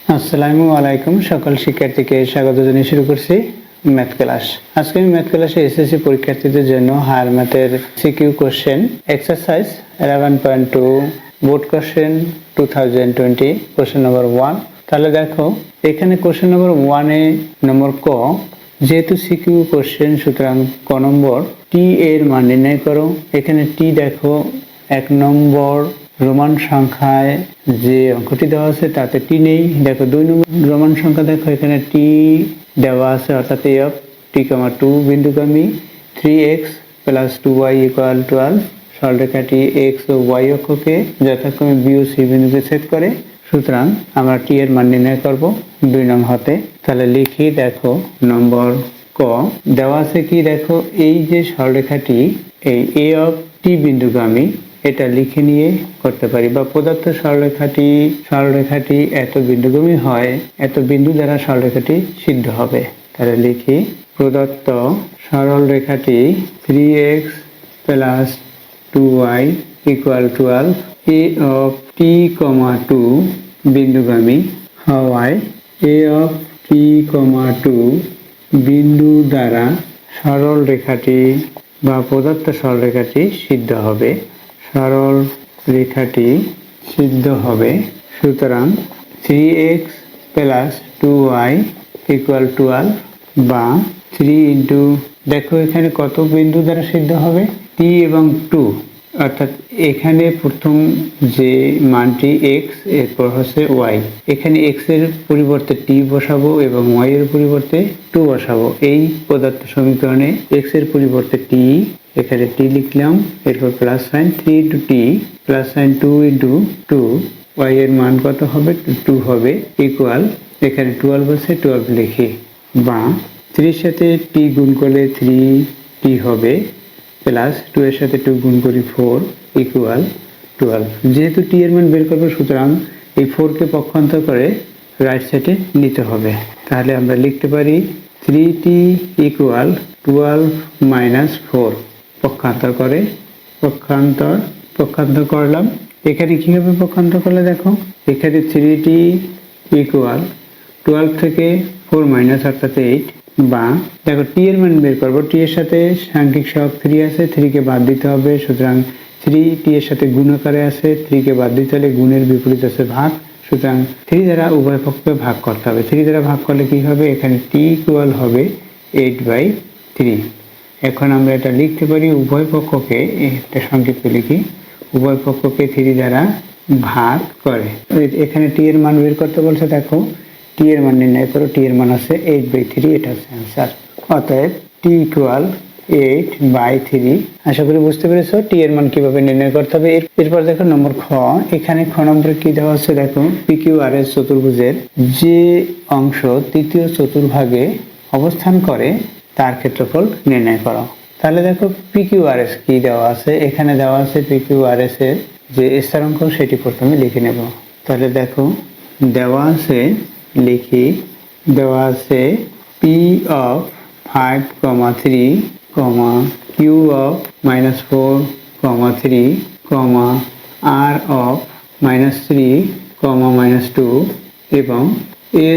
আসসালামু আলাইকুম। সকল শিক্ষার্থীকে স্বাগত জানিয়ে শুরু করছি ম্যাথ ক্লাস। আজকে আমি ম্যাথ ক্লাসে এসএসসি পরীক্ষার্থীদের জন্য হায়ার ম্যাথের CQ question exercise 11.2 board question 2020 question number 1। তাহলে দেখো এখানে কোশ্চেন নম্বর 1 নম্বর ক, যেহেতু সিকিউ কোশ্চেন সুতরাং ক নম্বর টি এর মান নির্ণয় করো। এখানে টি দেখো 1 নম্বর রোমান সংখ্যায় যে অঙ্কটি দেওয়া আছে তাতে টি নেই। দেখো 2 নম্বর রোমান সংখ্যা দেখো এখানে টি দেওয়া আছে, অর্থাৎ a of t, 2 বিন্দুগামী 3x + 2y = 12। সরলরেখাটি x O y অক্ষকে যথাক্রমে b ও c বিন্দুতে ছেদ করে। সুতরাং আমরা টি এর মান নির্ণয় করব 2 নং হতে। তাহলে লিখি, দেখো নম্বর ক দেওয়া আছে কি, দেখো এই যে সরলরেখাটি এই a of t বিন্দুগামী, এটা লিখে নিয়ে করতে পারি, বা প্রদত্ত সরলরেখাটি এত বিন্দুগামী হয়, এত বিন্দু দ্বারা সরলরেখাটি সিদ্ধ হবে। তাহলে লিখি, প্রদত্ত সরলরেখাটি 3x + 2y = 12 a of t, 2 বিন্দুগামী হওয়ায় a of t, 2 বিন্দু দ্বারা সরলরেখাটি বা প্রদত্ত সরলরেখাটি সিদ্ধ হবে। সরল রেখাটি সিদ্ধ হবে। সুতরাং 3x + 2y = 12 বা 3 দেখো এখানে কত বিন্দু দ্বারা সিদ্ধ হবে, t এবং 2, অর্থাৎ এখানে প্রথম যে মানটি x, এরপর হচ্ছে y। এখানে x এর পরিবর্তে t বসাবো এবং y এর পরিবর্তে 2 বসাবো। এই প্রদত্ত সমীকরণে x এর পরিবর্তে t, এখানে t লিখলাম, এরপর plus sign 3 × t plus sign 2 × 2, y এর মান কত হবে, 2 হবে, ইকুয়াল এখানে 12 আছে, 12 লিখি, বা 3 এর সাথে t গুণ করলে 3t হবে, প্লাস 2 এর সাথে 2 গুণ করি 4 ইকুয়াল 12। যেহেতু t এর মান বের করবো সুতরাং এই 4 কে পক্ষান্তর করে রাইট সাইডে নিতে হবে। তাহলে আমরা লিখতে পারি 3t = 12 - 4। পক্ষান্তর করে পক্ষান্তর করলাম। এখানে কি হবে পক্ষান্তর করলে, দেখো এখানে 3t = 12 থেকে 4 মাইনাস, অর্থাৎ 8, বা দেখো টি এর মান বের করবো, টি এর সাথে সাংখ্যিক সহগ 3 আছে, 3 কে বাদ দিতে হবে। সুতরাং 3 টি এর সাথে গুণ আকারে আছে, 3 কে বাদ দিতে হলে গুণের বিপরীত আছে ভাগ। সুতরাং 3 দ্বারা উভয় পক্ষকে ভাগ করতে হবে। 3 দ্বারা ভাগ করলে কি হবে, এখানে টি ইকুয়াল হবে 8/3। এখন আমরা এটা লিখতে পারি, উভয় পক্ষকে, একটা সংক্ষিপ্ত লিখি, উভয় পক্ষকে 3 দ্বারা ভাগ করে। এখানে টি এর মান বের করতে বলছে, দেখো টি এর মান নির্ণয় করো, টি এর মান আছে 8/3, এটা হচ্ছে অ্যান্সার। অতএব টি ইকুয়াল 8/3। আশা করি বুঝতে পেরেছো টি এর মান কিভাবে নির্ণয় করতে হবে। এরপর দেখো নম্বর খ, এখানে খ নম্বরে কি দেওয়া আছে, দেখো PQRS চতুর্ভুজের যে অংশ তৃতীয় চতুর্ভাগে অবস্থান করে তার ক্ষেত্রফল নির্ণয় করো। তাহলে দেখো PQRS কি দেওয়া আছে, এখানে দেওয়া আছে PQRS এর যে স্থানাঙ্ক সেটি প্রথমে লিখে নেব। তাহলে দেখো দেওয়া আছে, লিখি, দেওয়া আছে P of 5, 3, Q of -4, 3, R of -3, -2 এবং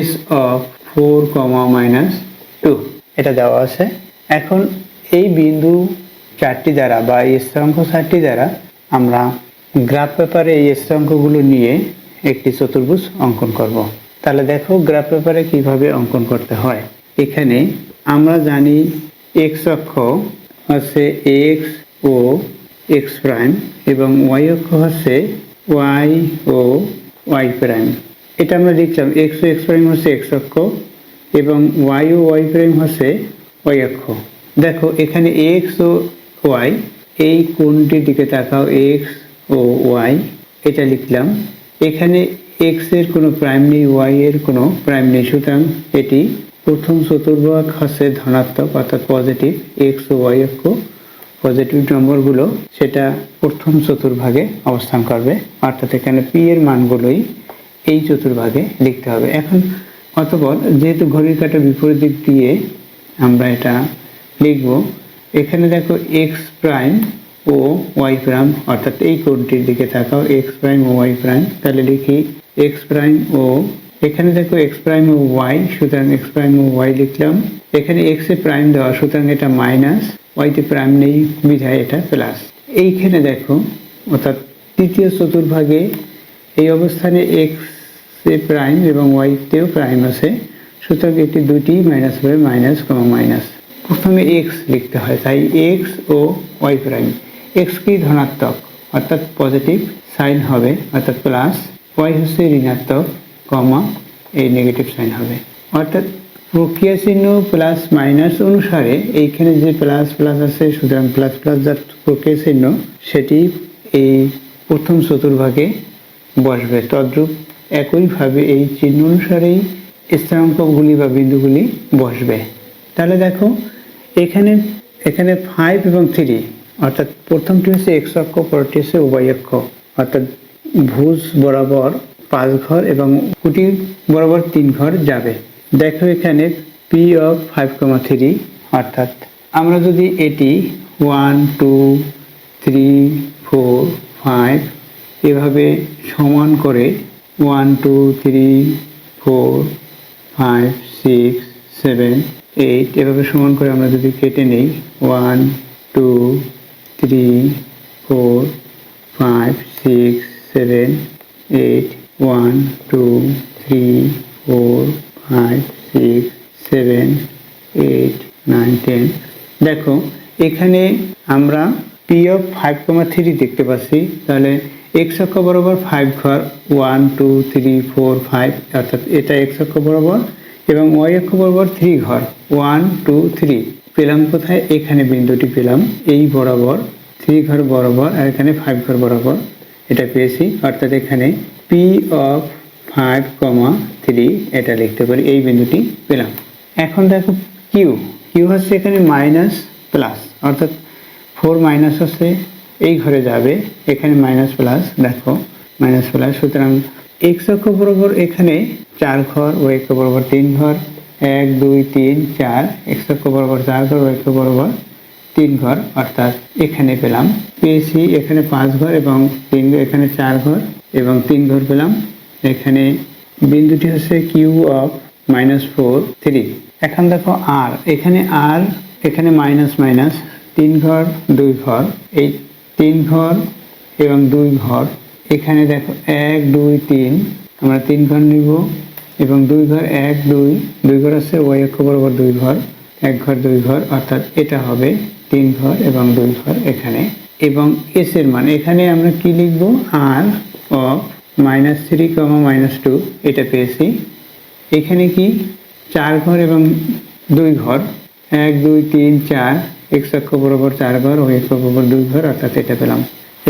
S of 4, -2 এটা দেওয়া আছে। এখন এই বিন্দু 4টি দ্বারা বা এই স্থানাঙ্ক 4টি দ্বারা আমরা গ্রাফ পেপারে এই স্থানাঙ্কগুলো নিয়ে একটি চতুর্ভুজ অঙ্কন করব। তাহলে দেখো গ্রাফ পেপারে কিভাবে অঙ্কন করতে হয়। এখানে আমরা জানি x অক্ষ হচ্ছে x ও x প্রাইম এবং y অক্ষ হচ্ছে y ও y প্রাইম। এটা আমরা লিখলাম, x ও x প্রাইম হচ্ছে x অক্ষ এবং y ও y প্রাইম হচ্ছে y অক্ষ। দেখো এখানে x ও y, এই কোণটির দিকে তাকাও, x ও y, এটা লিখলাম। এখানে x এর কোনো প্রাইম নেই, y এর কোনো প্রাইম নেই, সুতরাং এটি প্রথম চতুর্ভাগ হচ্ছে ধনাত্মক, অর্থাৎ পজিটিভ। x ও y অক্ষ পজিটিভ নম্বরগুলো সেটা প্রথম চতুর্ভাগে অবস্থান করবে, অর্থাৎ এখানে p এর মানগুলোই এই চতুর্ভাগে লিখতে হবে। এখন অতঃপর যেহেতু ঘড়ির কাঁটা বিপরীত দিক দিয়ে আমরা এটা লিখব, এখানে দেখো x প্রাইম ও y প্রাইম, অর্থাৎ এই কোণটির দিকে তাকাও, x প্রাইম ও y প্রাইম। তাহলে লিখি x প্রাইম ও এখানে দেখো এক্স প্রাইম ও ওয়াই, সুতরাং এক্স প্রাইম ও ওয়াই লিখলাম। এখানে এক্স এ প্রাইম দেওয়া, সুতরাং এটা মাইনাস, ওয়াইতে প্রাইম নেই বিধায় এটা প্লাস। এইখানে দেখো অর্থাৎ তৃতীয় চতুর্ভাগে এই অবস্থানে এক্স এ প্রাইম এবং ওয়াইতেও প্রাইম আছে, সুতরাং এটি দুটি মাইনাস হবে, মাইনাস কমা মাইনাস। প্রথমে এক্স লিখতে হয়, তাই এক্স ও ওয়াই প্রাইম। এক্স কি ধনাত্মক অর্থাৎ পজিটিভ সাইন হবে অর্থাৎ প্লাস, ওয়াই হচ্ছে ঋণাত্মক কমা এই নেগেটিভ সাইন হবে। অর্থাৎ প্রক্রিয়া চিহ্ন প্লাস মাইনাস অনুসারে এইখানে যে প্লাস প্লাস আছে, সুতরাং প্লাস প্লাস যার প্রক্রিয়া চিহ্ন সেটি এই প্রথম চতুর্ভাগে বসবে। তদ্রূপ একইভাবে এই চিহ্ন অনুসারেই স্থানাঙ্কগুলি বা বিন্দুগুলি বসবে। তাহলে দেখো এখানে 5 এবং 3 অর্থাৎ প্রথমটি হচ্ছে এক্স অক্ষ, পরটি হচ্ছে ওয়াই অক্ষ, অর্থাৎ ভুজ বরাবর 5 ঘর এবং কুটি বরাবর 3 ঘর যাবে। দেখো এখানে পি অফ 5,3 অর্থাৎ আমরা যদি এটি 1 2 3 4 5 এভাবে সমান করে 1 2 3 4 5 6 7 8 এভাবে সমান করে আমরা যদি কেটে নেই 1 2 3 4 5 6 7 8 1 2 3 4 5 6 7 8 9 10। দেখো এখানে আমরা পি অফ 5,3 দেখতে পাচ্ছি। তাহলে এক্স অক্ষ বরাবর 5 ঘর 1 2 3 4 5 অর্থাৎ এটা এক্স অক্ষ বরাবর, এবং ওয়াই অক্ষ বরাবর 3 ঘর 1 2 3 পেলাম কোথায়? এখানে বিন্দুটি পেলাম এই বরাবর 3 ঘর বরাবর, আর এখানে 5 ঘর বরাবর এটা পেয়েছি। অর্থাৎ এখানে পি অফ 5,3 এটা লিখতে পারি, এই বিন্দুটি পেলাম। এখন দেখো কিউ হচ্ছে এখানে মাইনাস প্লাস, অর্থাৎ 4 মাইনাস হচ্ছে এই ঘরে যাবে, এখানে মাইনাস প্লাস, দেখো মাইনাস প্লাস। সুতরাং এক্স অক্ষ বরাবর এখানে 4 ঘর, ওয়াই অক্ষ বরাবর 3 ঘর, 1 2 3 4, এক্স অক্ষ বরাবর 4 ঘর, ওয়াই অক্ষ বরাবর 3 ঘর, অর্থাৎ এখানে পেয়েছি এখানে 5 ঘর এবং 3, এখানে 4 ঘর এবং 3 ঘর পেলাম। এখানে বিন্দুটি হচ্ছে কিউ অফ -4 3। এখন দেখো আর এখানে মাইনাস মাইনাস 3 ঘর 2 ঘর, এই 3 ঘর এবং 2 ঘর, এখানে দেখো 1 2 3 আমরা 3 ঘর নিব এবং 2 ঘর 1 2 ঘর আছে, ওয়াই অক্ষ বরাবর 2 ঘর, 1 ঘর 2 ঘর, অর্থাৎ এটা হবে 3 ঘর এবং 2 ঘর এখানে। এবং এস এর মান এখানে আমরা কি লিখব? আর অফ -3, -2 এটা পেয়েছি। এখানে কি 4 ঘর এবং 2 ঘর, 1 2 3 4, এক্স অক্ষ বরাবর 4 ঘর, ওয়াই অক্ষ বরাবর 2 ঘর, অর্থাৎ এটা পেলাম।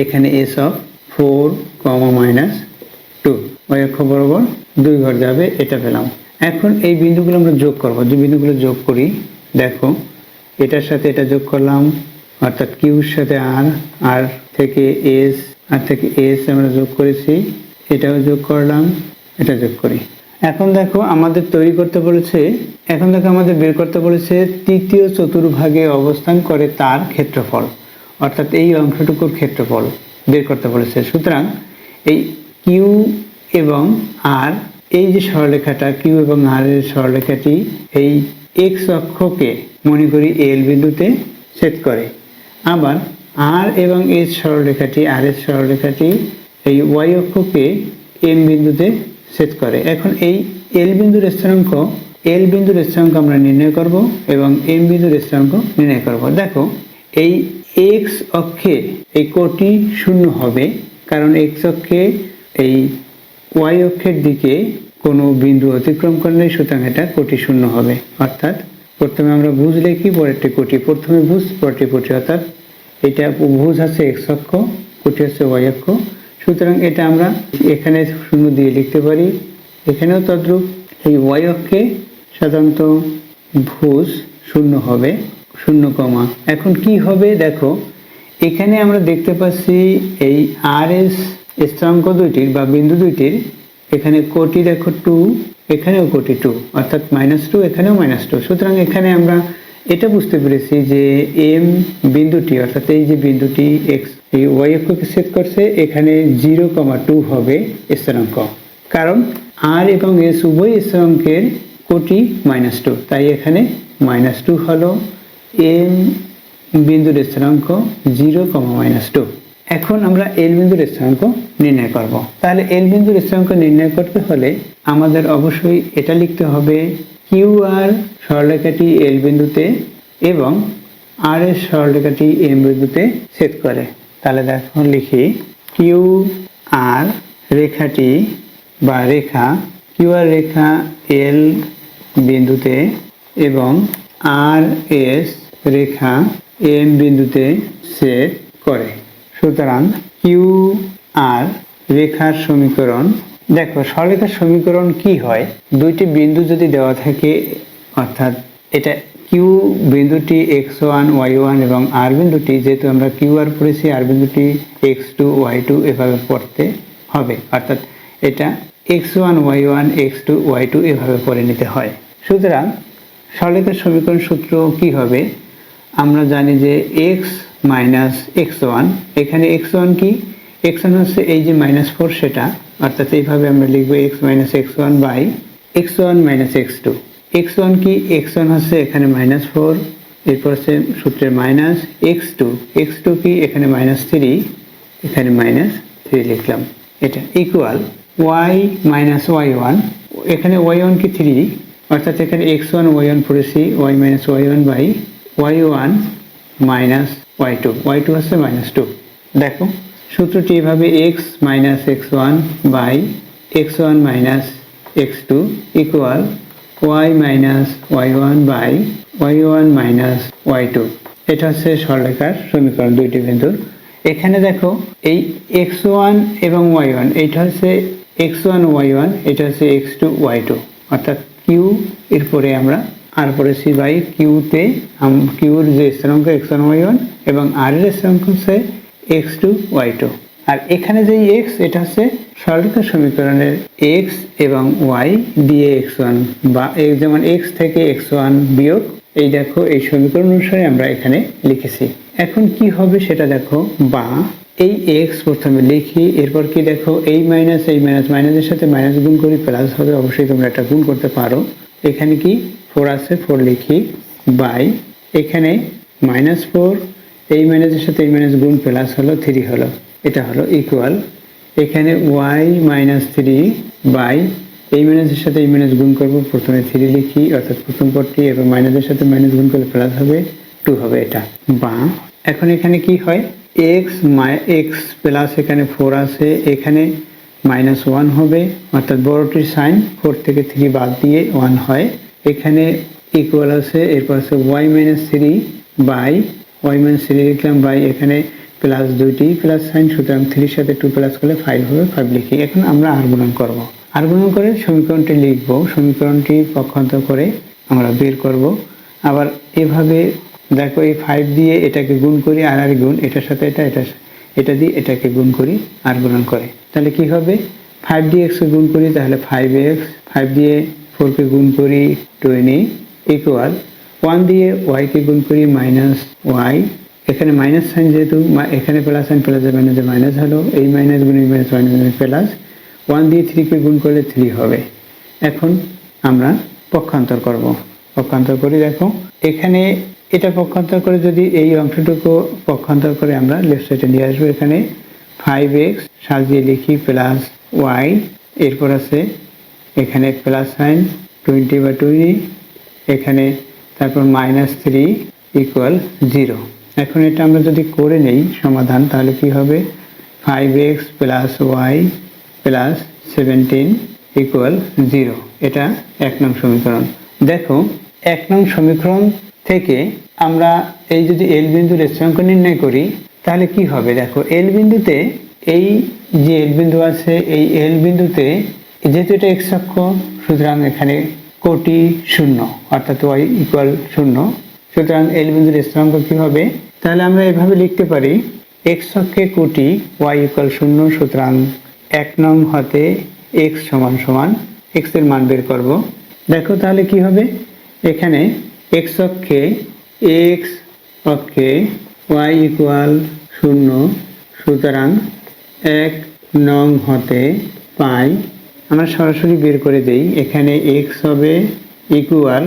এখানে এস অফ 4, -2 ওয়াই অক্ষ বরাবর 2 ঘর যাবে, এটা পেলাম। এখন এই বিন্দুগুলো আমরা যোগ করব। যে বিন্দুগুলো যোগ করি, দেখো এটার সাথে এটা যোগ করলাম, অর্থাৎ কিউর সাথে আর থেকে এস, আর থেকে এস আমরা যোগ করেছি, এটাও যোগ করলাম, এটা যোগ করি। এখন দেখো আমাদের বের করতে বলেছে তৃতীয় চতুর্ভাগে অবস্থান করে তার ক্ষেত্রফল, অর্থাৎ এই অংশটুকুর ক্ষেত্রফল বের করতে বলেছে। সুতরাং এই কিউ এবং আর, এই যে সরলরেখাটা কিউ এবং আর এর সরলরেখাটি এই এক্স অক্ষকে মনে করি এল বিন্দুতে ছেদ করে, আবার আর এবং এর সরলরেখাটি এই ওয়াই অক্ষকে এম বিন্দুতে ছেদ করে। এখন এই এল বিন্দুর স্থানাঙ্ক আমরা নির্ণয় করব এবং এম বিন্দুর স্থানাঙ্ক নির্ণয় করব। দেখো এই এক্স অক্ষে এই কোটি শূন্য হবে, কারণ এক্স অক্ষে এই ওয়াই অক্ষের দিকে কোনো বিন্দু অতিক্রম করলে, সুতরাং এটা কোটি শূন্য হবে। অর্থাৎ প্রথমে আমরা ভুজ লিখি, পরেরটি কোটি, প্রথমে ভুজ পরেরটি কোটি, অর্থাৎ এটা ভুজ আছে এক্স অক্ষ, কোটি হচ্ছে ওয়াই অক্ষ। সুতরাং এটা আমরা এখানে শূন্য দিয়ে লিখতে পারি, এখানেও তদ্রূপ। এই ওয়াই অক্ষে সাধারণত ভুজ শূন্য হবে, 0, এখন কি হবে দেখো এখানে আমরা দেখতে পাচ্ছি এই আর এস স্থানাঙ্ক দুইটির বা বিন্দু দুইটির, এখানে কোটি দেখো 2, এখানেও কোটি 2, অর্থাৎ -2, এখানেও -2। সুতরাং এখানে আমরা এটা বুঝতে পেরেছি যে এম বিন্দুটি, অর্থাৎ এই যে বিন্দুটি এক্স এই ওয়াই অক্ষকে ছেদ করছে, এখানে 0, 2 হবে স্থানাঙ্ক, কারণ আর এবং এস উভয় স্থিরাঙ্কের কোটি -2, তাই এখানে -2 হলো এম বিন্দুর স্থিরাঙ্ক 0, -2। এখন আমরা এল বিন্দুর স্থিরাঙ্ক নির্ণয় করব। তাহলে এল বিন্দুর স্থিরাঙ্ক নির্ণয় করতে হলে আমাদের অবশ্যই এটা লিখতে হবে কিউ আর সরলরেখাটি এল বিন্দুতে এবং আর এর সরলরেখাটি এম বিন্দুতে ছেদ করে। তাহলে দেখো লিখি কিউ আর রেখাটি বা রেখা কিউ আর রেখা এল বিন্দুতে এবং আর এস রেখা এম বিন্দুতে ছেদ করে। সুতরাং কিউ আর রেখার সমীকরণ, দেখো সরলরেখার সমীকরণ কি হয়, দুইটি বিন্দু যদি দেওয়া থাকে, অর্থাৎ এটা কিউ বিন্দুটি x1 y1 এবং আর বিন্দুটি, যেহেতু আমরা কিউ আর পড়েছি, আর বিন্দুটি x2 y2 এভাবে পড়তে হবে, অর্থাৎ এটা x1 y1 x2 y2 এভাবে পড়ে নিতে হয়। সুতরাং সরলরেখার সমীকরণ সূত্র কি হবে, আমরা জানি যে x - x1, এখানে x1 কি, x1 হচ্ছে এই যে -4 সেটা, অর্থাৎ এইভাবে আমরা লিখবো x - x1 by x1 - x2। x1 কি, x1 হচ্ছে এখানে -4, এরপর হচ্ছে সূত্রের মাইনাস x2 কি, এখানে -3, এখানে -3 লিখলাম, এটা ইকুয়াল y - y1, এখানে y1 কি 3, অর্থাৎ এখানে x1 y1 পড়েছি, y - y1 by y1 - y2 হচ্ছে -2। দেখো সূত্রটি এভাবে x - x1 by x1 - x2 equal y - y1 by y1 - y2। এটা হচ্ছে সরলরেখার সমীকরণ দুইটি বিন্দুর। এখানে দেখো এই x1 এবং y1, এটা হচ্ছে x1 y1, এটা হচ্ছে x2 y2, অর্থাৎ কিউ এর পরে আমরা আর পড়েছি বাই কিউতে, কিউর যে স্থিরাঙ্ক x1 y1 এবং আর এর স্থিরাঙ্ক হচ্ছে x2 y2। আর এখানে যে x, এটা হচ্ছে সরলরেখার সমীকরণের x এবং y দিয়ে x1, বা যেমন x থেকে x1 বিয়োগ, এই দেখো এই সমীকরণ অনুসারে আমরা এখানে লিখেছি। এখন কি হবে সেটা দেখো, বা এই x প্রথমে লিখি, এরপর কি দেখো এই মাইনাসের সাথে মাইনাস গুণ করি, প্লাস হবে, অবশ্যই তোমরা এটা গুণ করতে পারো। এখানে কি 4 আছে, 4 লিখি, বাই এখানে -4, এই মাইনাসের সাথে এই মাইনাস গুণ, প্লাস হলো 3 হলো, এটা হলো ইকুয়াল এখানে y - 3 বাই এই মাইনাসের সাথে এই মাইনাস গুণ করব, প্রথমে 3 লিখি, অর্থাৎ প্রথম পদটি, এবং মাইনাসের সাথে মাইনাস গুণ করলে প্লাস হবে 2 হবে এটা। বা এখন এখানে কি হয়, x প্লাস এখানে 4 আছে, এখানে -1 হবে, অর্থাৎ বড়টির সাইন 4 থেকে 3 বাদ দিয়ে 1 হয়, এখানে ইকুয়াল আছে, এরপর আছে y - 3 বাই y - 3 লিখলাম, বাই এখানে প্লাস দুইটি প্লাস সাইন, সুতরাং 3 সাথে 2 প্লাস করলে 5 হবে, 5 লিখি। এখন আমরা আর গুণন করব, আর গুণন করে সমীকরণটি লিখব, সমীকরণটি পক্ষান্তর করে আমরা বের করব। আবার এভাবে দেখো এই 5 দিয়ে এটাকে গুণ করি, আর গুণ, এটার সাথে এটা দিয়ে এটাকে গুণ করি আর গুণন করে, তাহলে কি হবে, 5 দিয়ে x কে গুণ করি তাহলে 5x, 5 দিয়ে 4 কে গুণ করি 20 ইকুয়াল 1 দিয়ে y কে গুণ করি -y, এখানে মাইনাস সাইন, যেহেতু এখানে প্লাস সাইন, প্লাস মাইনাসে মাইনাস হলো, এই মাইনাস গুণ এই মাইনাস, মাইনাস প্লাস, 1 দিয়ে 3 কে গুণ করলে 3 হবে। এখন আমরা পক্ষান্তর করব, পক্ষান্তর করি, দেখো এখানে এটা পক্ষান্তর করে যদি এই অংশটুকু পক্ষান্তর করে আমরা লেফট সাইডে নিয়ে আসবো, এখানে 5x সাজিয়ে লিখি প্লাস y, এরপর আছে এখানে প্লাস সাইন 20/20, এখানে তারপর -3 ইকুয়াল 0। এখন এটা আমরা যদি করে নেই সমাধান, তাহলে কি হবে, 5x plus y plus 17 equal 0। এটা 1 নং সমীকরণ। দেখো 1 নং সমীকরণ থেকে আমরা এই যদি এল বিন্দুর স্থিরাঙ্ক নির্ণয় করি তাহলে কি হবে, দেখো এল বিন্দুতে, এই যে এল বিন্দু আছে, এই এল বিন্দুতে যেহেতু এটা x অক্ষ, সুতরাং এখানে কোটি 0, অর্থাৎ y ইকুয়াল 0, সুতরাং এল বিন্দুর স্থিরাঙ্ক কি হবে, তাহলে আমরা এভাবে লিখতে পারি x অক্ষে কোটি, y ইকুয়াল 0, সুতরাং 1 নং হতে x সমান সমান x এর মান বের করব। দেখো তাহলে কি হবে, এখানে x অক্ষে y ইকুয়াল 0, সুতরাং 1 নং হতে পাই আমরা সরাসরি বের করে দেই। এখানে x হবে ইকুয়াল,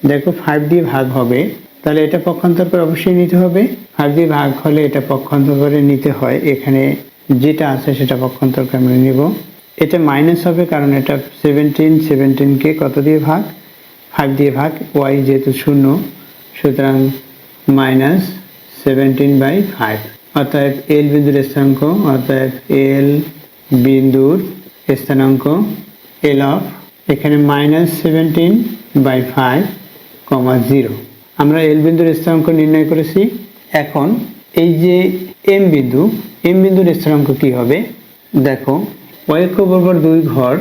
দেখো 5 দিয়ে ভাগ হবে, তাহলে এটা পক্ষান্তর করে অবশ্যই নিতে হবে। 5 দিয়ে ভাগ হলে এটা পক্ষান্তর করে নিতে হয়, এখানে যেটা আছে সেটা পক্ষান্তর করে আমরা নেব। এটা মাইনাস হবে কারণ এটা 17কে কত দিয়ে ভাগ, 5 দিয়ে ভাগ, y যেহেতু 0 সুতরাং -17/5। অতএব এল বিন্দুর স্থানাঙ্ক, অতএব এল বিন্দুর স্থানাঙ্ক এল অফ এখানে -17/5, 0। আমরা এল বিন্দুর স্থানাঙ্ক নির্ণয় করেছি। এখন এই যে এম বিন্দুর স্থানাঙ্ক কি হবে দেখো, y অক্ষ বরাবর 2 ঘর,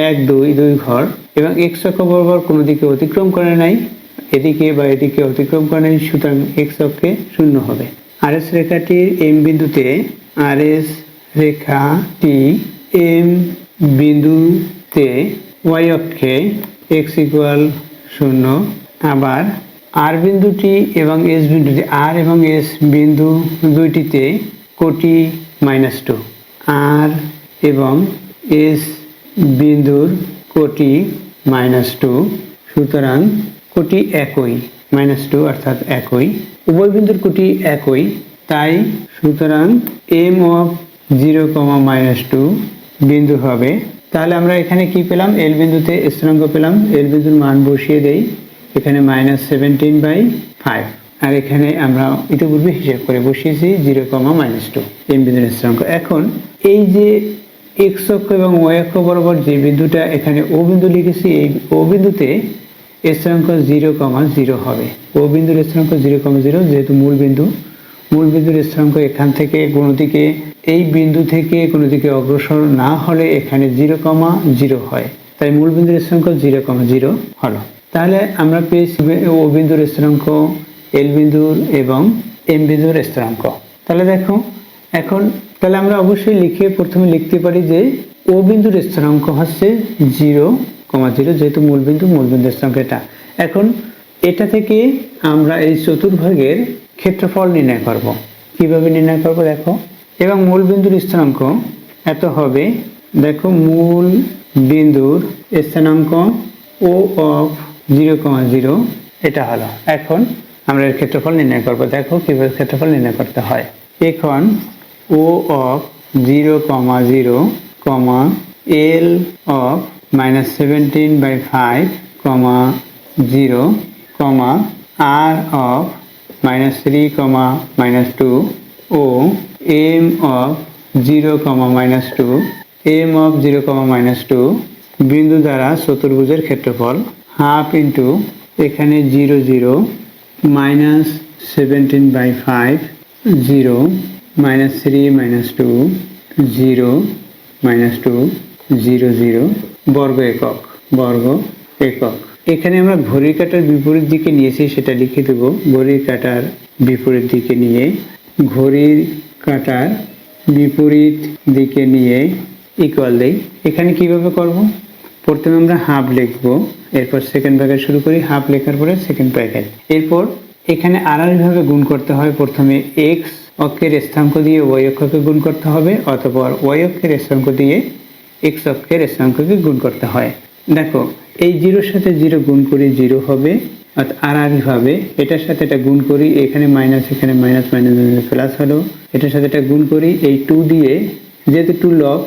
1 2 ঘর এবং x অক্ষ বরাবর কোনো দিকে অতিক্রম করে নাই, এদিকে বা এদিকে অতিক্রম করে নাই, সুতরাং x অক্ষে 0 হবে। RS রেখাটির এম বিন্দুতে, RS রেখাটি এম বিন্দুতে y অক্ষে x ইকুয়াল 0। আবার আর বিন্দুটি এবং এস বিন্দুটি, আর এবং এস বিন্দু দুইটিতে কোটি -2, আর এবং এস বিন্দুর কোটি -2, সুতরাং কোটি একই, -2 অর্থাৎ একই, উভয় বিন্দুর কোটি একই, তাই সুতরাং এম অফ 0, বিন্দু হবে। তাহলে আমরা এখানে কি পেলাম, এল বিন্দুতে স্থানাঙ্ক পেলাম, এল বিন্দুর মান বসিয়ে দেই, এখানে -17/5, আর এখানে আমরা ইতিপূর্বে হিসাব করে বসিয়েছি 0, এম বিন্দুর স্থানাঙ্ক। এখন এই যে x অক্ষ এবং y অক্ষ বরাবর যে বিন্দুটা এখানে ও বিন্দু লিখেছি, এই ও বিন্দুতে স্থানাঙ্ক 0, হবে। ও বিন্দুর স্থানাঙ্ক 0, যেহেতু মূল বিন্দুর স্থানাঙ্ক এখান থেকে কোনো দিকে, এই বিন্দু থেকে কোনো দিকে অগ্রসর না হলে এখানে 0, হয়, তাই মূল বিন্দুর স্থানাঙ্ক 0, হলো। তাহলে আমরা পেয়েছি ও বিন্দুর স্থানাঙ্ক, এল বিন্দুর এবং এম বিন্দুর স্থানাঙ্ক। তাহলে দেখো এখন তাহলে আমরা অবশ্যই প্রথমে লিখতে পারি যে ও বিন্দুর স্থানাঙ্ক হচ্ছে 0, যেহেতু মূল বিন্দুর স্থানাঙ্ক এটা। এখন এটা থেকে আমরা এই চতুর্ভাগের ক্ষেত্রফল নির্ণয় করব। কিভাবে নির্ণয় করব দেখো, এবং মূল বিন্দুর স্থানাঙ্ক এত হবে, দেখো মূল বিন্দুর স্থানাঙ্ক ও অফ 0, এটা হলো। এখন আমরা এর ক্ষেত্রফল নির্ণয় করব। দেখো কিভাবে ক্ষেত্রফল নির্ণয় করতে হয়। এখন O of 0, L of -17/5, 0, R of -3, -2 ও এম অফ 0, এম অফ 0, বিন্দু দ্বারা চতুর্ভুজের ক্ষেত্রফল হাফ ইন্টু এখানে 0, -17/5, 0, -3, -2, 0, -2, 0, বর্গ একক। এখানে আমরা ঘড়ির কাঁটার বিপরীত দিকে নিয়েছি, সেটা লিখে দেব। ঘড়ির কাঁটার বিপরীত দিকে নিয়ে, ইকুয়াল দেই। এখানে কিভাবে করব, প্রথমে আমরা হাফ লিখব, এরপর সেকেন্ড ব্র্যাকেট শুরু করি, হাফ লেখার পরে সেকেন্ড ব্র্যাকেট। এরপর এখানে আড়াআড়িভাবে গুণ করতে হয়। প্রথমে x অক্ষের স্থানাঙ্ক দিয়ে y অক্ষকে গুণ করতে হবে, অথবা y অক্ষের স্থানাঙ্ক দিয়ে x অক্ষের স্থানাঙ্ককে গুণ করতে হয়। দেখো এই 0-র সাথে 0 গুণ করি, 0 হবে। আড়াআড়িভাবে এটার সাথে এটা গুণ করি, এখানে মাইনাস, এখানে মাইনাস, প্লাস হলো। এটার সাথে এটা গুণ করি, এই 2 দিয়ে, যেহেতু 2 লব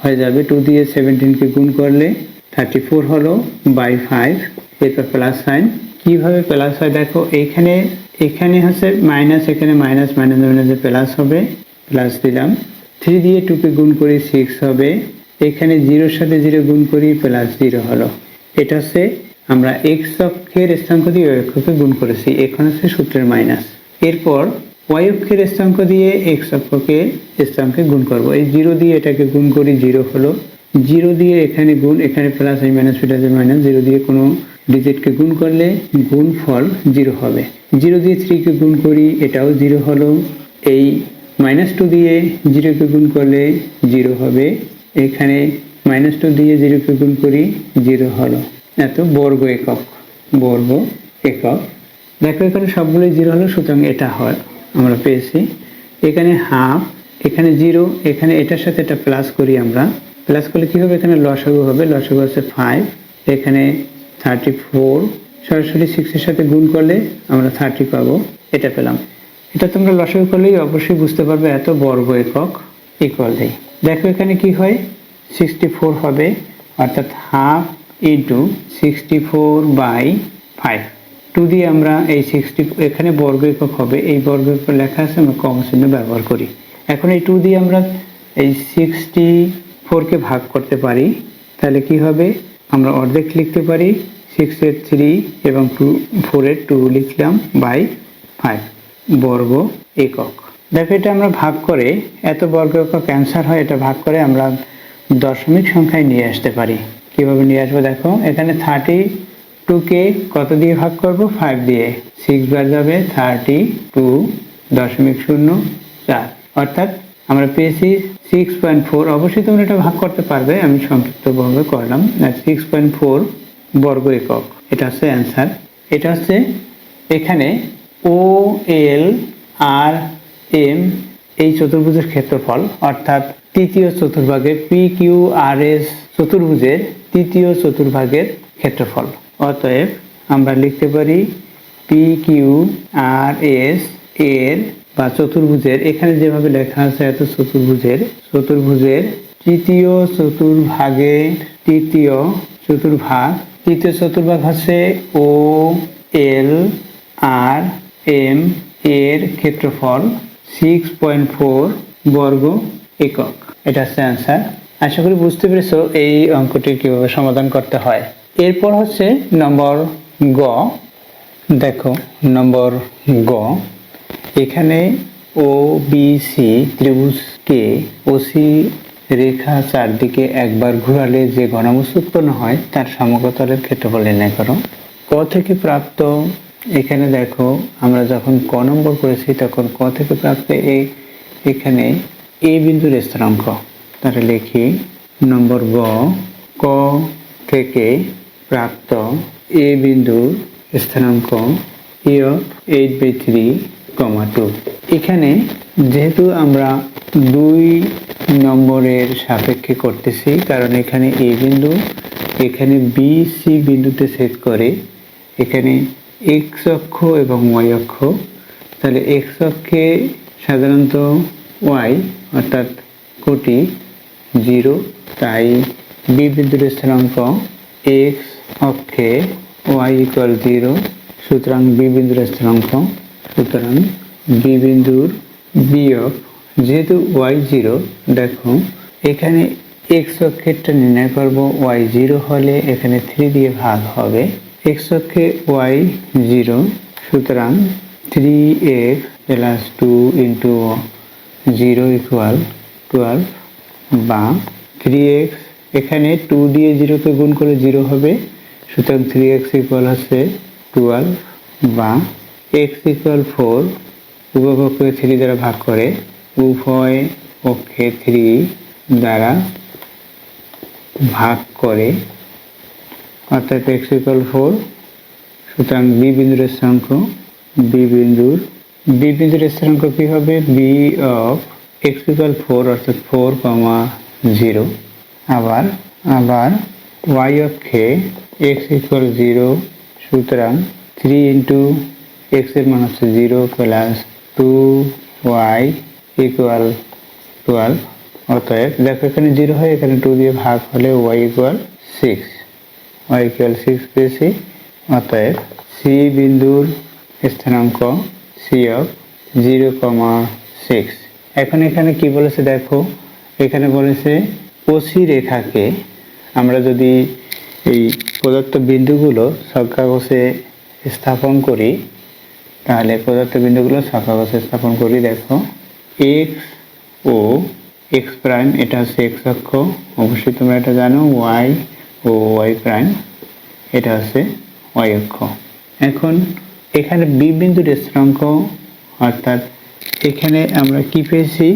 হয়ে যাবে, 2 দিয়ে 17কে গুণ করলে 34 হলো বাই 5। এরপর প্লাস সাইন। কিভাবে প্লাস হয় দেখো, এখানে হচ্ছে মাইনাস, এখানে মাইনাস, প্লাস হবে, প্লাস দিলাম। 3 দিয়ে 2কে গুণ করি, 6 হবে। এখানে 0-র সাথে 0 গুণ করি, প্লাস 0 হলো। এটা হচ্ছে আমরা x অক্ষের স্থানাঙ্ক দিয়ে y অক্ষকে গুণ করেছি, এখন হচ্ছে সূত্রের মাইনাস। এরপর y অক্ষের স্থানাঙ্ক দিয়ে x অক্ষকে স্থানাঙ্কে গুণ করব। এই 0 দিয়ে এটাকে গুণ করি, 0 হলো। 0 দিয়ে এখানে গুণ, এখানে প্লাস, এই মাইনাস, মাইনাস। 0 দিয়ে কোনো ডিজিটকে গুণ করলে গুণফল 0 হবে। 0 দিয়ে 3কে গুণ করি, এটাও 0 হলো। এই -2 দিয়ে 0কে গুণ করলে 0 হবে। এখানে -2 দিয়ে 0কে গুণ করি, 0 হলো। এত বর্গ একক। দেখো এখানে সবগুলোই 0 হলো, সুতরাং এটা হয় আমরা পেয়েছি। এখানে হাফ, এখানে 0, এখানে এটার সাথে এটা প্লাস করি আমরা, প্লাস করলে কী হবে, এখানে লসাগু হবে, লসাগু হচ্ছে 5, এখানে 34, সরাসরি 6-এর সাথে গুণ করলে আমরা 30 পাবো, এটা পেলাম। এটা তোমরা লসাগু করলেই অবশ্যই বুঝতে পারবে এত বর্গ একক ইকুয়াল দেই। দেখো এখানে কি হয়, 64 হবে, অর্থাৎ হাফ ইন্টু 64/5। 2 দিয়ে আমরা এই 60, এখানে বর্গ একক হবে, এই বর্গ একক লেখা আছে, আমরা কম চিহ্ন ব্যবহার করি। এখন এই 2 দিয়ে আমরা এই 64কে ভাগ করতে পারি, তাহলে কি হবে, আমরা অর্ধেক লিখতে পারি, 6-এর 3 এবং 4-এর 2 লিখলাম বাই 5 বর্গ একক। দেখো এটা আমরা ভাগ করে, এত বর্গ একক অ্যান্সার হয়, এটা ভাগ করে আমরা দশমিক সংখ্যায় নিয়ে আসতে পারি। কিভাবে নিয়ে আসবো দেখো, এখানে 32কে কত দিয়ে ভাগ করব, 5 দিয়ে, 6 বার যাবে 32.04, অর্থাৎ আমরা পেয়েছি 6.4। অবশ্যই তোমরা এটা ভাগ করতে পারবে, আমি সংক্ষিপ্তভাবে করলাম, 6.4 বর্গ একক, এটা হচ্ছে অ্যান্সার। এটা হচ্ছে এখানে OLRM এই চতুর্ভুজের ক্ষেত্রফল, অর্থাৎ তৃতীয় চতুর্ভাগের PQRS চতুর্ভুজের তৃতীয় চতুর্ভাগের ক্ষেত্রফল। অতএব আমরা লিখতে পারি PQRS এর বা চতুর্ভুজের, এখানে যেভাবে লেখা আছে এত চতুর্ভুজের তৃতীয় চতুর্ভাগের তৃতীয় চতুর্ভাগ হচ্ছে OLRM এর ক্ষেত্রফল 6.4 বর্গ একক, এটা হচ্ছে অ্যান্সার। আশা করি বুঝতে পেরেছো এই অঙ্কটি কিভাবে সমাধান করতে হয়। এরপর হচ্ছে নম্বর গ। দেখো নম্বর গ, এখানে OBC ত্রিভুজকে OC রেখা চারদিকে একবার ঘোরালে যে ঘনমূল উৎপন্ন হয় তার সমগ্রতলের ক্ষেত্রফল নির্ণয় করো। ক থেকে প্রাপ্ত, এখানে দেখো আমরা যখন ক নম্বর করেছি তখন ক থেকে প্রাপ্ত এখানে এ বিন্দুর স্থানাঙ্ক, তাহলে লিখি নম্বর গ, ক থেকে প্রাপ্ত এ বিন্দুর স্থানাঙ্ক E8/3, 2। এখানে যেহেতু আমরা 2 নম্বরের সাপেক্ষে করতেছি, কারণ এখানে এ বিন্দু, এখানে BC বিন্দুতে ছেদ করে, এখানে x অক্ষ এবং y অক্ষ, তাহলে x অক্ষে সাধারণত y অর্থাৎ কোটি 0, তাই B বিন্দুর স্থানাঙ্ক x অক্ষে y = 0, সুতরাং B বিন্দুর স্থানাঙ্ক, সুতরাং B বিন্দুর বিয়োগ, যেহেতু y 0, দেখো এখানে x অক্ষেরটা নির্ণয় করব, y 0 হলে এখানে 3 দিয়ে ভাগ হবে, x অক্ষে y 0, সুতরাং 3x + 2 × 0 = 12, বা 3x, এখানে 2 দিয়ে 0কে গুণ করে 0 হবে, সুতরাং 3x = হচ্ছে 12, বা x = 4, উভয় পক্ষকে 3 দ্বারা ভাগ করে, উভয় পক্ষে 3 দ্বারা ভাগ করে, অর্থাৎ x = 4, সুতরাং B বিন্দুর স্থানাঙ্ক, B বিন্দুর স্থানাঙ্ক কি হবে, B of x = 4, অর্থাৎ 4,0, আবার y অক্ষে x = 0, সুতরাং 3 × x এর মান হচ্ছে 0 + 2y = 12, অতএব দেখো এখানে 0 হয়, এখানে 2 দিয়ে ভাগ হলে y = 6, পেয়েছি। অতএব C বিন্দুর স্থানাঙ্ক C of 0,6। এখন এখানে কি বলেছে দেখো, এখানে বলেছে OC রেখাকে আমরা যদি এই প্রদত্ত বিন্দুগুলো ছক্কাকোষে স্থাপন করি, তাহলে প্রদত্ত বিন্দুগুলো ছক্কাকোষে স্থাপন করি, দেখো x ও x প্রাইম, এটা হচ্ছে x অক্ষ, অবশ্যই তোমরা এটা জানো, y ও y প্রাইম, এটা হচ্ছে y অক্ষ। এখন এখানে B বিন্দুর স্থানাঙ্ক, অর্থাৎ এখানে আমরা কি পেয়েছি,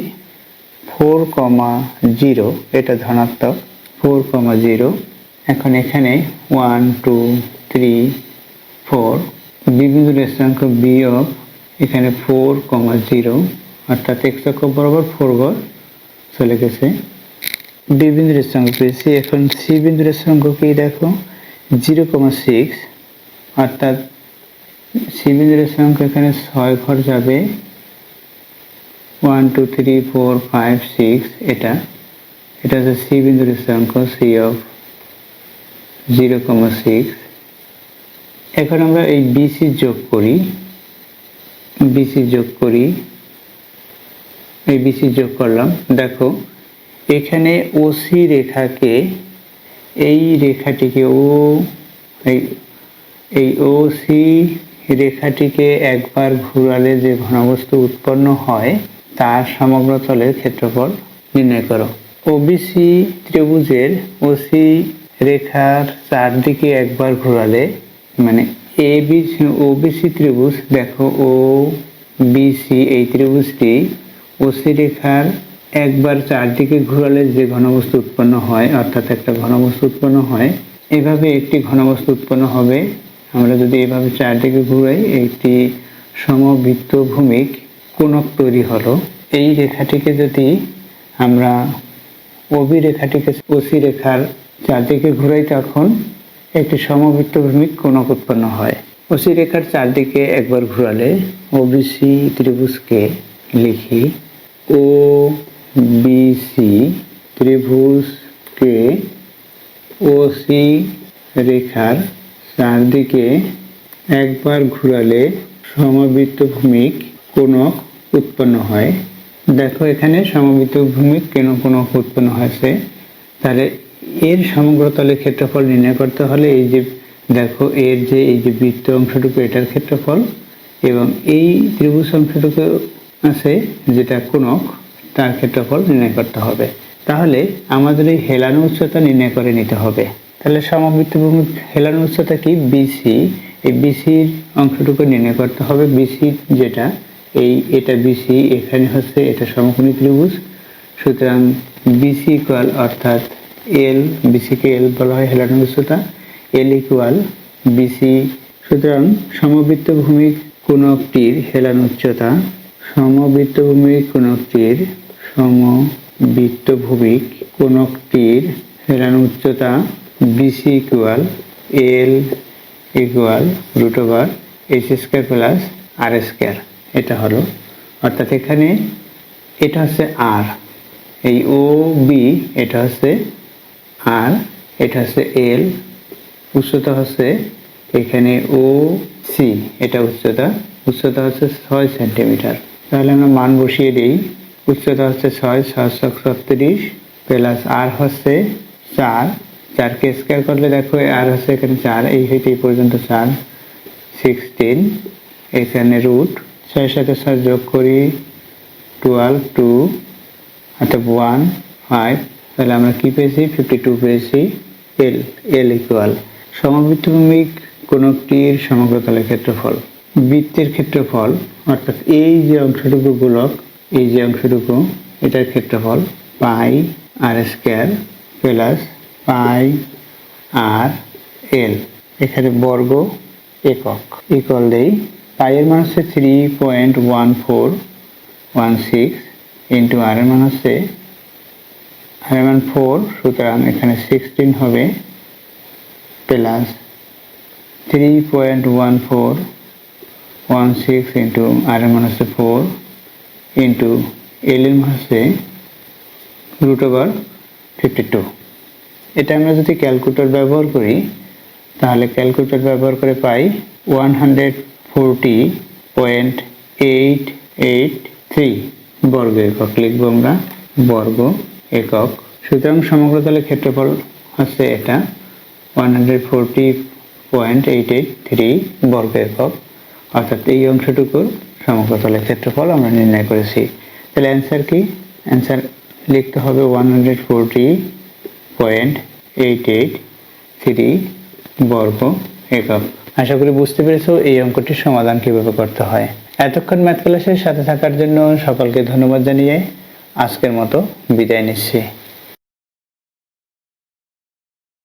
4,0, এটা ধনাত্মক 4,0। এখন এখানে 1, 2, 3, 4, B বিন্দুর স্থানাঙ্ক B of এখানে 4,0, অর্থাৎ x অক্ষ বরাবর 4 ঘর চলে গেছে, বি বিন্দুর স্থানাঙ্ক পেয়েছি। এখন সি বিন্দুর স্থানাঙ্ক কি দেখো 0,6, অর্থাৎ সি বিন্দুর স্থানাঙ্ক এখানে 6 ঘর যাবে, 1 2 3 4 5 6, এটা হচ্ছে সি বিন্দুর স্থানাঙ্ক, সি অফ 0,6। এখন আমরা এই বিসি যোগ করি, এই বিসি যোগ করলাম। দেখো এখানে ওসি রেখাকে, এই রেখাটিকে এই ওসি রেখাটিকে একবার ঘোরালে যে ঘনবস্তু উৎপন্ন হয় তার সমগ্র তলের ক্ষেত্রফল নির্ণয় করো। ওবিসি ত্রিভুজের ওসি রেখার চারদিকে একবার ঘোরালে, মানে ওবিসি ত্রিভুজ, দেখো ও বিসি এই ত্রিভুজটি ওসি রেখার একবার চারদিকে ঘোরালে যে ঘনবস্তু উৎপন্ন হয়, অর্থাৎ একটা ঘনবস্তু উৎপন্ন হয়, এভাবে একটি ঘনবস্তু উৎপন্ন হবে। আমরা যদি এভাবে চারদিকে ঘুরাই, একটি সমবৃত্তভূমিক কোণক তৈরি হলো। এই রেখাটিকে যদি আমরা ওবি রেখাটিকে ওসি রেখার চারদিকে ঘুরাই, তখন একটি সমবৃত্তভূমিক কোণক উৎপন্ন হয়। ওসি রেখার চারদিকে একবার ঘুরালে ওবিসি ত্রিভুজকে লিখি, ও বিসি ত্রিভুজকে ওসি রেখার চারদিকে একবার ঘুরালে সমবৃত্তভূমিক কোণক উৎপন্ন হয়। দেখো এখানে সমবৃত্তভূমিক কোণক উৎপন্ন হয়েছে। তাহলে এর সমগ্র তলের ক্ষেত্রফল নির্ণয় করতে হলে এই যে দেখো এর যে এই যে বৃত্ত অংশটুকু, এটার ক্ষেত্রফল, এবং এই ত্রিভুজ অংশটুকু আছে যেটা কোণক, তার ক্ষেত্রফল নির্ণয় করতে হবে। তাহলে আমাদের এই হেলানো উচ্চতা নির্ণয় করে নিতে হবে। তাহলে সমবৃত্তভূমিক হেলানো উচ্চতা কি? বিসি। এই বিসির অংশটুকু নির্ণয় করতে হবে। বিসি যেটা এটা বিসি, এখানে হচ্ছে এটা সমকোণী ত্রিভুজ। সুতরাং বিসি ইকুয়াল, অর্থাৎ এল, বিসিকে এল বলা হয় হেলানো উচ্চতা, এল ইকুয়াল বিসি। সুতরাং সমবৃত্তভূমিক কোণকটির হেলানো উচ্চতা, সমবৃত্তভূমিক কোণকটির হেলানো উচ্চতা BC equal L equal √h² plus r²। এটা হলো, অর্থাৎ এখানে এটা হচ্ছে আর, এই ও বি এটা হচ্ছে আর, এটা হচ্ছে এল, উচ্চতা হচ্ছে এখানে ও সি, এটা উচ্চতা হচ্ছে 6 সেন্টিমিটার। তাহলে আমরা মান বসিয়ে দিই। উচ্চতা হচ্ছে 6 প্লাস আর হচ্ছে 4, 4কে স্কয়ার করলে দেখো আর হচ্ছে এখানে 4, এই হইতে এই পর্যন্ত 4, 16, এখানে রুট 6 সাথে 6 যোগ করি 12, 2 অর্থাৎ 1 5, তাহলে আমরা কি পেয়েছি? 52 পেয়েছি। এল ইকুয়াল সমবৃত্তভূমিক কোণকটির সমগ্র তলের ক্ষেত্রফল। বৃত্তের ক্ষেত্রফল, অর্থাৎ এই যে অংশটুকু গোলক, এই যে অংশটুকু, এটার ক্ষেত্রফল পাই r² প্লাস পাই আর এল, এখানে বর্গ একক, ইকুয়াল দেই। পাই এর মান হচ্ছে 3.1416 ইন্টু আর এর মান হচ্ছে 4, সুতরাং এখানে 16 হবে, প্লাস 3.1416 ইন্টু আর এর মান হচ্ছে 4 ইন্টু এল এর মান হচ্ছে √52। এটা আমরা যদি ক্যালকুলেটর ব্যবহার করি, তাহলে ক্যালকুলেটর ব্যবহার করে পাই 140.883 বর্গ একক, লিখবো আমরা বর্গ একক। সুতরাং সমগ্র তলের ক্ষেত্রফল হচ্ছে এটা 140.883 বর্গ একক, অর্থাৎ এই অংশটুকুর সমগ্র তলের ক্ষেত্রফল আমরা নির্ণয় করেছি। তাহলে অ্যান্সার কি? অ্যান্সার লিখতে হবে 140.883 বর্গ একক। আশা করি বুঝতে পেরেছো এই অঙ্কটির সমাধান কিভাবে করতে হয়। এতক্ষণ ম্যাথ ক্লাসের সাথে থাকার জন্য সকলকে ধন্যবাদ জানিয়ে আজকের মতো বিদায় নিচ্ছি।